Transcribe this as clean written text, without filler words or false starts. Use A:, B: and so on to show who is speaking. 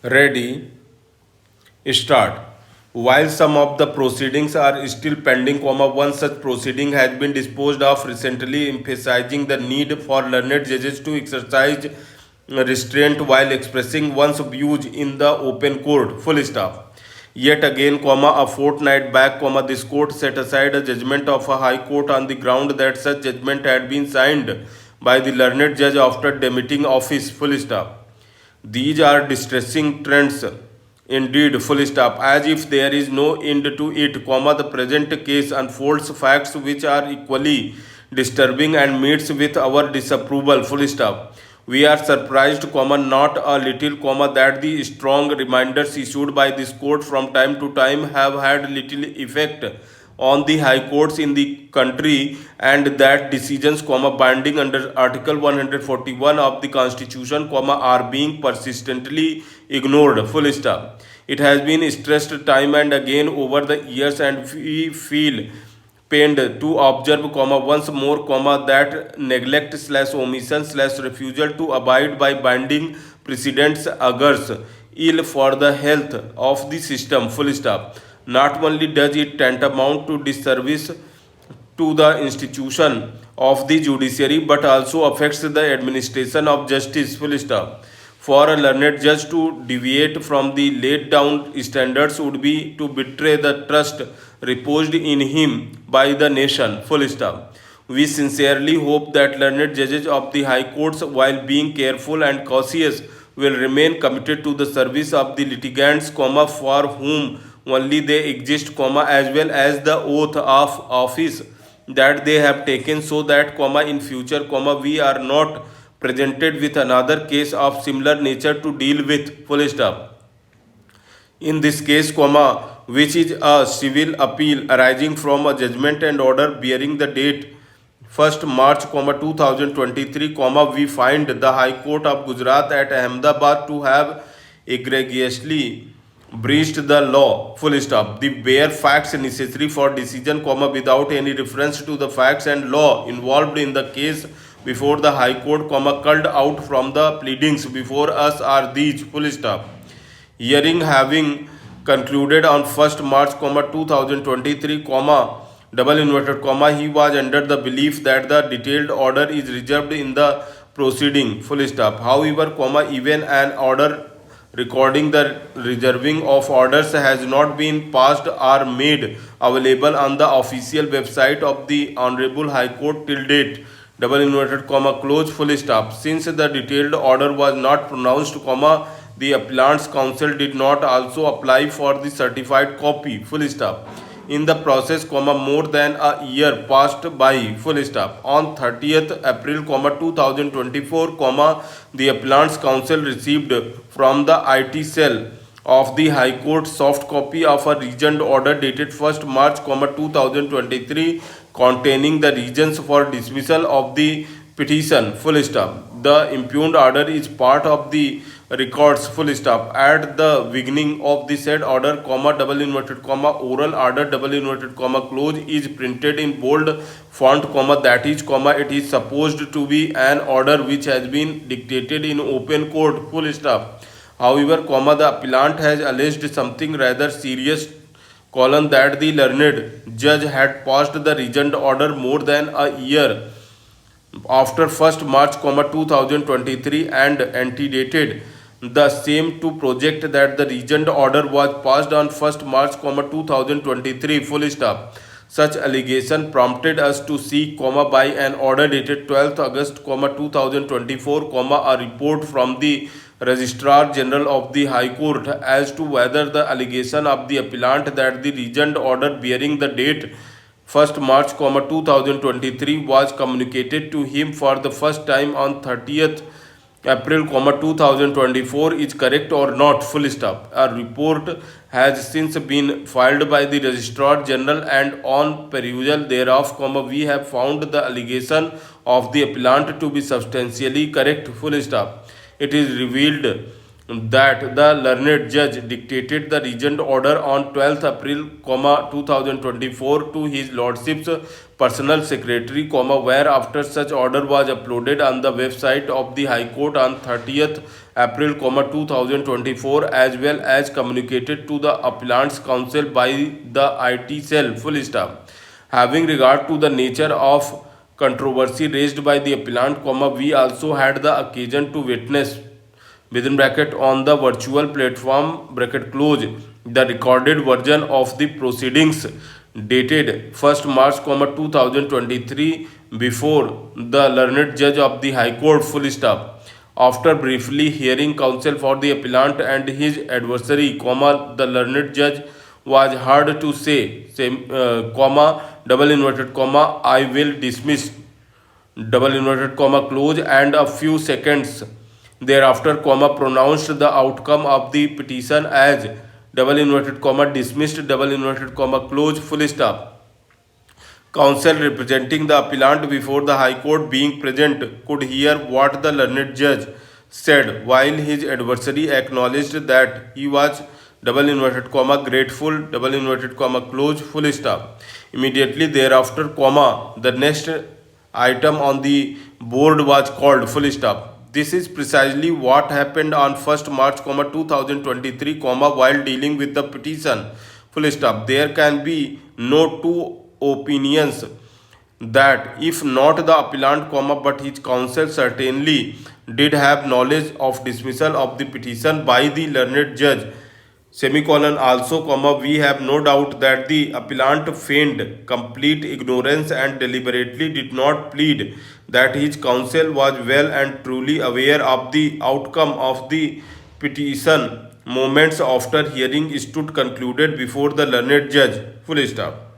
A: Ready, start. While some of the proceedings are still pending, one such proceeding has been disposed of recently, emphasizing the need for learned judges to exercise restraint while expressing one's views in the open court. Full stop. Yet again, a fortnight back, this court set aside a judgment of a high court on the ground that such judgment had been signed by the learned judge after demitting office. Full stop. These are distressing trends indeed, full stop. As if there is no end to it, the present case unfolds facts which are equally disturbing and meets with our disapproval, full stop. We are surprised, not a little, that the strong reminders issued by this court from time to time have had little effect on the high courts in the country, and that decisions, binding under article 141 of the constitution, are being persistently ignored, full stop. It has been stressed time and again over the years, and we feel pained to observe, once more, that neglect slash omission slash refusal to abide by binding precedents augurs ill for the health of the system, full stop. Not only does it tantamount to disservice to the institution of the judiciary, but also affects the administration of justice, full stop. For a learned judge to deviate from the laid down standards would be to betray the trust reposed in him by the nation, full stop. We sincerely hope that learned judges of the high courts, while being careful and cautious, will remain committed to the service of the litigants, for whom only they exist, as well as the oath of office that they have taken, so that, in future, we are not presented with another case of similar nature to deal with, full stop. In this case, which is a civil appeal arising from a judgment and order bearing the date 1st March, 2023, we find the High Court of Gujarat at Ahmedabad to have egregiously breached the law, full stop. The bare facts necessary for decision, without any reference to the facts and law involved in the case before the High Court, culled out from the pleadings before us are these, full stop. Hearing having concluded on 1st March, 2023, double inverted comma, he was under the belief that the detailed order is reserved in the proceeding, full stop. However, even an order recording the reserving of orders has not been passed or made available on the official website of the Honorable High Court till date, double inverted comma, close, full stop. Since the detailed order was not pronounced, the appellant's counsel did not also apply for the certified copy, full stop. In the process, more than a year passed by, full stop. On 30th April, 2024, the appellant's counsel received from the IT cell of the High Court soft copy of a reasoned order dated 1st March, 2023, containing the reasons for dismissal of the petition, full stop. The impugned order is part of the records, full stop. At the beginning of the said order, double inverted comma, oral order, double inverted comma, close, is printed in bold font, that is, it is supposed to be an order which has been dictated in open court, full stop. However, the appellant has alleged something rather serious, that the learned judge had passed the reasoned order more than a year after 1st March, 2023, and antedated the same to project that the reasoned order was passed on 1st March, 2023, full stop. Such allegation prompted us to seek, by an order dated 12th August, 2024, a report from the Registrar General of the High Court as to whether the allegation of the appellant that the reasoned order bearing the date 1st March, 2023 was communicated to him for the first time on 30th April, 2024 is correct or not, full stop. A report has since been filed by the Registrar General, and on perusal thereof, we have found the allegation of the appellant to be substantially correct, full stop. It is revealed that the learned judge dictated the regent order on 12th April, 2024 to his lordship's personal secretary, where after such order was uploaded on the website of the High Court on 30th April, 2024, as well as communicated to the appellant's counsel by the IT cell, full stop. Having regard to the nature of controversy raised by the appellant, we also had the occasion to witness within bracket on the virtual platform bracket close the recorded version of the proceedings dated 1st March, 2023 before the learned judge of the High Court, full stop. After briefly hearing counsel for the appellant and his adversary, the learned judge was heard to say, double inverted comma, I will dismiss, double inverted comma, close, and a few seconds thereafter, pronounced the outcome of the petition as double inverted comma dismissed, double inverted comma, close, full stop. Counsel representing the appellant before the High Court being present could hear what the learned judge said, while his adversary acknowledged that he was double inverted comma grateful, double inverted comma, close, full stop. Immediately thereafter, the next item on the board was called, full stop. This is precisely what happened on 1st March, 2023, while dealing with the petition, full stop. There can be no two opinions that if not the appellant, but his counsel certainly did have knowledge of dismissal of the petition by the learned judge, semicolon also, we have no doubt that the appellant feigned complete ignorance and deliberately did not plead that his counsel was well and truly aware of the outcome of the petition moments after hearing stood concluded before the learned judge, full stop.